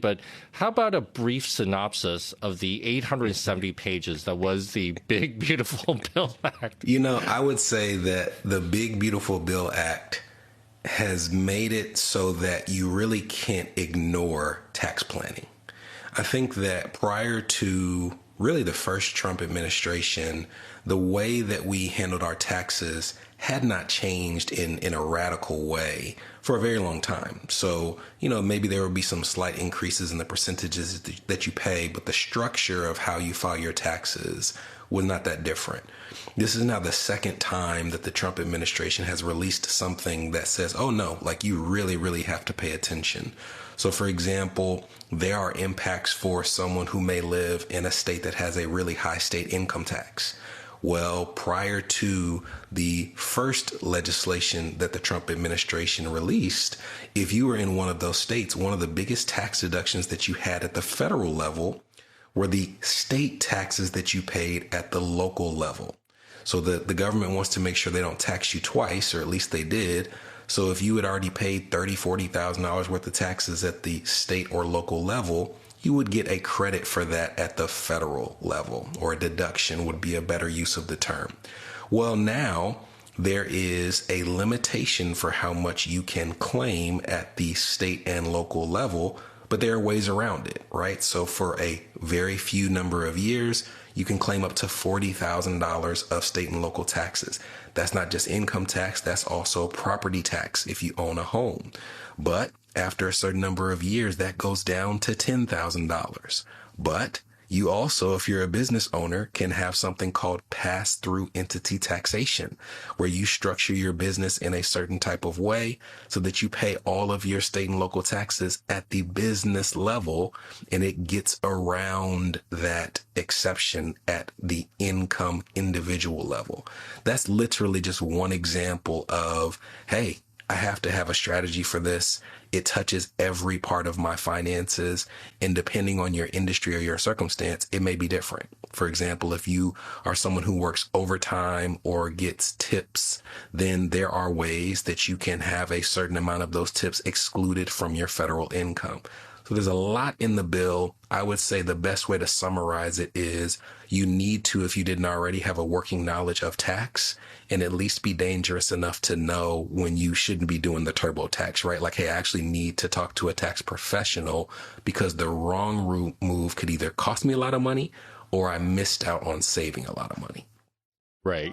But how about a brief synopsis of the 870 pages that was the Big Beautiful Bill Act? I would say that the Big Beautiful Bill Act has made it so that you really can't ignore tax planning. I think that prior to really the first Trump administration, the way that we handled our taxes had not changed in a radical way for a very long time. So, maybe there would be some slight increases in the percentages that you pay, but the structure of how you file your taxes was not that different. This is now the second time that the Trump administration has released something that says, oh no, like you really, really have to pay attention. So for example, there are impacts for someone who may live in a state that has a really high state income tax. Well, prior to the first legislation that the Trump administration released, if you were in one of those states, one of the biggest tax deductions that you had at the federal level were the state taxes that you paid at the local level. So the government wants to make sure they don't tax you twice, or at least they did. So if you had already paid $30,000, $40,000 worth of taxes at the state or local level, you would get a credit for that at the federal level, or a deduction would be a better use of the term. Well, now there is a limitation for how much you can claim at the state and local level, but there are ways around it, right? So for a very few number of years, you can claim up to $40,000 of state and local taxes. That's not just income tax, that's also property tax if you own a home. But after a certain number of years, that goes down to $10,000. But you also, if you're a business owner, can have something called pass-through entity taxation, where you structure your business in a certain type of way so that you pay all of your state and local taxes at the business level, and it gets around that exception at the income individual level. That's literally just one example of, hey, I have to have a strategy for this. It touches every part of my finances, and depending on your industry or your circumstance, it may be different. For example, if you are someone who works overtime or gets tips, then there are ways that you can have a certain amount of those tips excluded from your federal income. So there's a lot in the bill. I would say the best way to summarize it is you need to, if you didn't already, have a working knowledge of tax, and at least be dangerous enough to know when you shouldn't be doing the TurboTax, right? Like, hey, I actually need to talk to a tax professional because the wrong move could either cost me a lot of money or I missed out on saving a lot of money. Right.